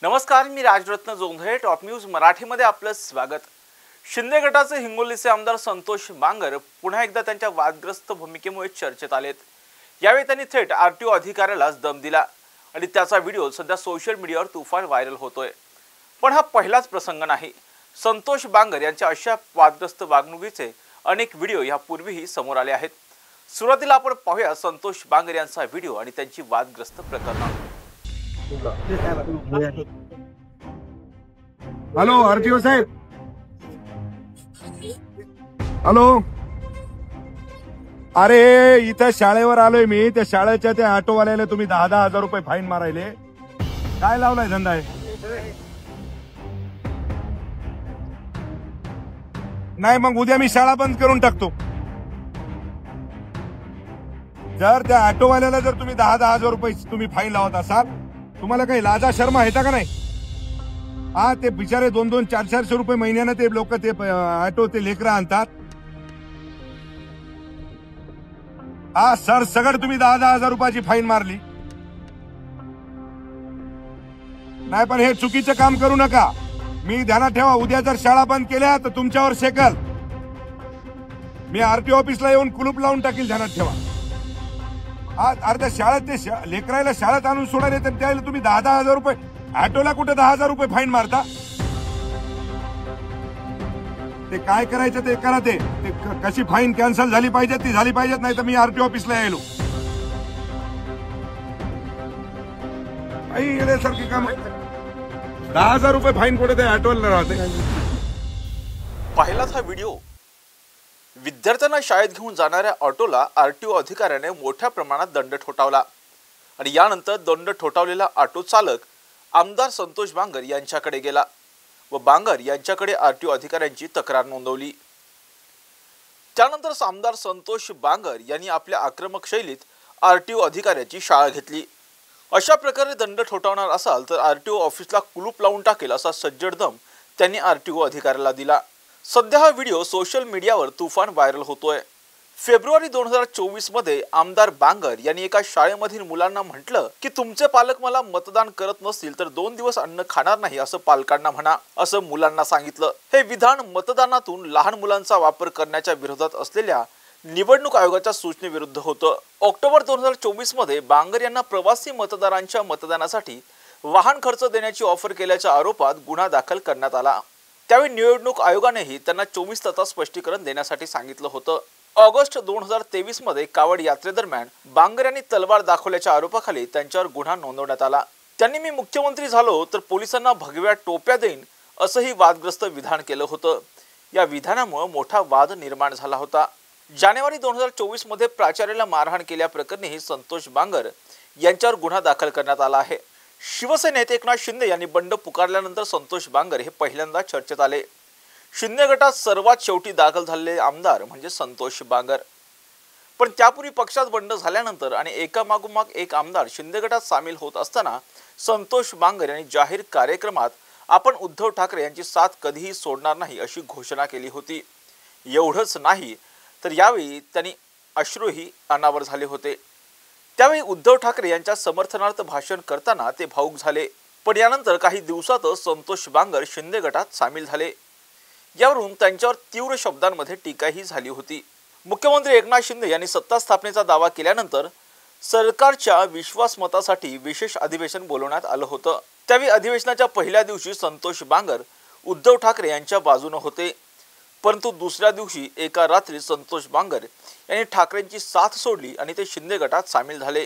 नमस्कार, मी Rajratna Jondhale. Top news मराठीमध्ये आपलं स्वागत. शिंदे गटाचे हिंगोलीचे आमदार संतोष बांगर पुन्हा एकदा त्यांच्या वादग्रस्त भूमिकेमुळे चर्चेत आलेत. यावेळी त्यांनी थेट आरटीओ अधिकाऱ्यालाच दम दिला आणि त्याचा व्हिडिओ सध्या सोशल मीडियावर तुफान व्हायरल होतोय. पण हा पहिलाच प्रसंग नाही. संतोष बांगर यांच्या अशा वादग्रस्त वागणुकीचे अनेक व्हिडिओ यापूर्वीही समोर आले आहेत. सुरुवातीला आपण पाहूया संतोष बांगर यांचा व्हिडिओ आणि त्यांची वादग्रस्त प्रकरण. हॅलो आरटीओ साहेब, हॅलो. अरे इथं शाळेवर आलोय मी. त्या शाळेच्या त्या ऑटोवाल्याला तुम्ही 10,000 रुपये फाईन मारायले. काय लावलाय धंदा आहे? नाही मग उद्या मी शाळा बंद करून टाकतो. जर त्या ऑटोवाल्याला जर तुम्ही 10,000 रुपये तुम्ही फाईन लावत असाल, तुम्हाला काही लाजा शर्मा येता का नाही? हा, ते बिचारे 2-2, 400 रुपये महिन्यानं ते लोक ते ऑटो ते लेकरं आणतात. हा सर, सगळं तुम्ही 10,000 रुपयाची फाईन मारली. नाही पण हे चुकीचं काम करू नका. मी ध्यानात ठेवा, उद्या जर शाळा बंद केल्या तर तुमच्यावर शेकल. मी आरटीओ ऑफिसला येऊन कुलूप लावून टाकील, ध्यानात ठेवा. आज अर्ध्या शाळेत ते लेकरायला शाळेत आणून सोडायला तर त्याला तुम्ही 10,000 रुपये, ऑटोला कुठे 10,000 रुपये फाईन मारता? ते काय करायचं ते करा. ते कशी फाईन कॅन्सल झाली पाहिजे ती झाली पाहिजेत, नाही तर मी आरटीओ ऑफिसला यायलो. काही येण्यासारखी काम. 10,000 रुपये फाईन कुठे ते ऑटोला राहते. पहिलाच हा व्हिडिओ. विद्यार्थ्यांना शाळेत घेऊन जाणाऱ्या ऑटोला आरटीओ अधिकाऱ्याने मोठ्या प्रमाणात दंड ठोठावला आणि यानंतर दंड ठोठावलेला ऑटो चालक आमदार संतोष बांगर यांच्याकडे गेला व बांगर यांच्याकडे आरटीओ अधिकाऱ्यांची तक्रार नोंदवली. त्यानंतर आमदार संतोष बांगर यांनी आपल्या आक्रमक शैलीत आरटीओ अधिकाऱ्याची शाळा घेतली. अशा प्रकारे दंड ठोठावणार असाल तर आरटीओ ऑफिसला कुलूप लावून टाकेल असा सज्जड दम त्यांनी आरटीओ अधिकाऱ्याला दिला. सध्या हा व्हिडिओ सोशल मीडियावर तुफान व्हायरल होतोय. फेब्रुवारी 2024 मध्ये आमदार बांगर यांनी एका शाळेमधील मुलांना म्हटलं की तुमचे पालक मला मतदान करत नसतील तर 2 दिवस अन्न खाणार नाही असं पालकांना म्हणा, असं मुलांना सांगितलं. हे विधान मतदानातून लहान मुलांचा वापर करण्याच्या विरोधात असलेल्या निवडणूक आयोगाच्या सूचनेविरुद्ध होतं. ऑक्टोबर 2024 मध्ये बांगर यांना प्रवासी मतदारांच्या मतदानासाठी वाहन खर्च देण्याची ऑफर केल्याच्या आरोपात गुन्हा दाखल करण्यात आला. त्यावेळी निवडणूक आयोगानेही त्यांना 24 तासात स्पष्टीकरण देण्यासाठी सांगितलं होतं. ऑगस्ट 2023 मध्ये कावड यात्रेदरम्यान बांगर यांनी तलवार दाखवल्याच्या आरोपाखाली त्यांच्यावर गुन्हा नोंदवण्यात आला. त्यांनी मी मुख्यमंत्री झालो तर पोलिसांना भगव्या टोप्या देईन असंही वादग्रस्त विधान केलं होतं. या विधानामुळे मोठा वाद निर्माण झाला होता. जानेवारी 2024 मध्ये प्राचार्याला मारहाण केल्याप्रकरणीही संतोष बांगर यांच्यावर गुन्हा दाखल करण्यात आला आहे. शिवसेनेत एकनाथ शिंदे यांनी बंड पुकारल्यानंतर संतोष बांगर हे पहिल्यांदा चर्चेत आले. शिंदे गटात सर्वात शेवटी दाखल झालेले आमदार म्हणजे संतोष बांगर. पण त्यापूर्वी पक्षात बंड झाल्यानंतर आणि एकामागोमाग एक आमदार शिंदे गटात सामील होत असताना संतोष बांगर यांनी जाहीर कार्यक्रमात आपण उद्धव ठाकरे यांची साथ कधीही सोडणार नाही अशी घोषणा केली होती. एवढंच नाही तर यावेळी त्यांनी अश्रूही अनावर झाले होते. त्यावेळी उद्धव ठाकरे यांच्या समर्थनार्थ भाषण करताना ते भावुक झाले. पण यानंतर काही दिवसातच संतोष बांगर शिंदे गटात सामील झाले. यावरून त्यांच्यावर तीव्र शब्दांमध्ये टीकाही झाली होती. मुख्यमंत्री एकनाथ शिंदे यांनी सत्ता स्थापनेचा दावा केल्यानंतर सरकारच्या विश्वासमतासाठी विशेष अधिवेशन बोलवण्यात आलं होतं. त्यावेळी अधिवेशनाच्या पहिल्या दिवशी संतोष बांगर उद्धव ठाकरे यांच्या बाजूने होते. परंतु दुसऱ्या दिवशी एका रात्री संतोष बांगर यांनी ठाकरेंची साथ सोडली आणि ते शिंदे गटात सामील झाले.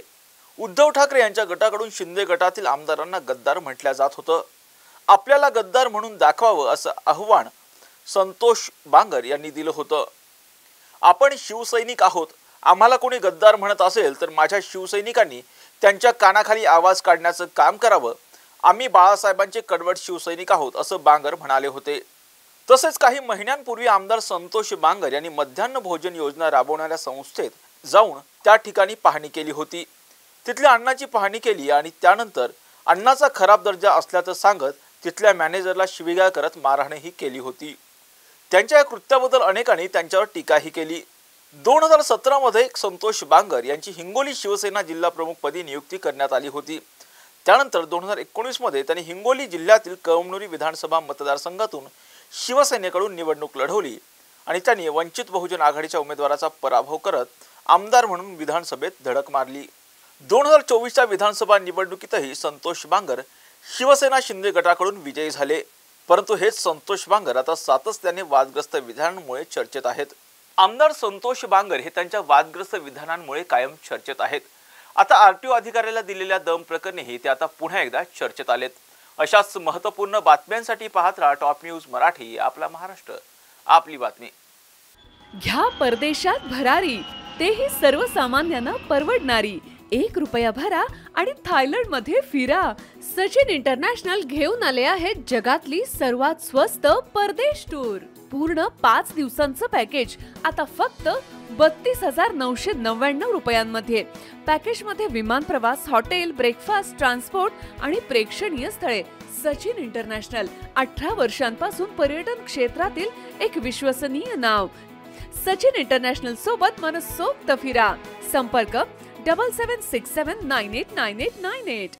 उद्धव ठाकरे यांच्या गटाकडून शिंदे गटातील आमदारांना गद्दार म्हटलं जात होतं. आपल्याला गद्दार म्हणून दाखवावं असं आव्हान संतोष बांगर यांनी दिलं होतं. आपण शिवसैनिक आहोत, आम्हाला कोणी गद्दार म्हणत असेल तर माझ्या शिवसैनिकांनी त्यांच्या कानाखाली आवाज काढण्याचं काम करावं. आम्ही बाळासाहेबांचे कडवट शिवसैनिक आहोत असं बांगर म्हणाले होते. तसेच काही महिन्यांपूर्वी आमदार संतोष बांगर यांनी मध्यान्ह भोजन योजना राबवणाऱ्या संस्थेत जाऊन त्या ठिकाणी पाहणी केली होती. तिथल्या अन्नाची पाहणी केली आणि त्यानंतर अन्नाचा खराब दर्जा असल्याचं सांगत तिथल्या मॅनेजरला शिवीगाळ करत मारहाणही केली होती. त्यांच्या या कृत्याबद्दल अनेकांनी त्यांच्यावर टीकाही केली. 2017 मध्ये संतोष बांगर यांची हिंगोली शिवसेना जिल्हा प्रमुखपदी नियुक्ती करण्यात आली होती. त्यानंतर 2019 मध्ये त्यांनी हिंगोली जिल्ह्यातील कळमनुरी विधानसभा मतदारसंघातून शिवसेनेकडून निवडणूक लढवली आणि त्यांनी वंचित बहुजन आघाडीच्या उमेदवाराचा पराभव करत आमदार म्हणून विधानसभेत धडक मारली। 2024च्या विधानसभा निवडणुकीतही संतोष बांगर शिवसेना शिंदे गटाकडून विजयी झाले, परंतु हेच संतोष बांगर आता सातत्याने वादग्रस्त विधानांमुळे चर्चेत आहेत। आमदार संतोष बांगर हे त्यांच्या वादग्रस्त विधानांमुळे कायम चर्चेत आहेत। आता आरटीओ अधिकाऱ्याला दिलेल्या दम प्रकरणीही ते आता पुन्हा एकदा चर्चेत आलेत। अशाच महत्त्वपूर्ण बातम्यांसाठी पाहत राहा टॉप न्यूज मराठी, आपला महाराष्ट्र, आपली बातमी। घ्या परदेशात भरारी, तेही सर्वसामान्यांना परवडणारी। 1 रुपया भरा आणि थायलंड मध्ये फिरा। सचिन इंटरनॅशनल घेऊन आले आहेत जगातली सर्वात स्वस्त परदेश टूर। पूर्ण 5 दिवसांचं पॅकेज आता फक्त 32,999 रुपयांमध्ये। पॅकेज मध्ये विमान प्रवास, हॉटेल, ब्रेकफास्ट, ट्रान्सपोर्ट आणि प्रेक्षणीय स्थळे। सचिन इंटरनॅशनल 18 वर्षांपासून पर्यटन क्षेत्रातील एक विश्वसनीय नाव। सचिन इंटरनॅशनल सोबत मनसोक्त फिरा। संपर्क 7767989898।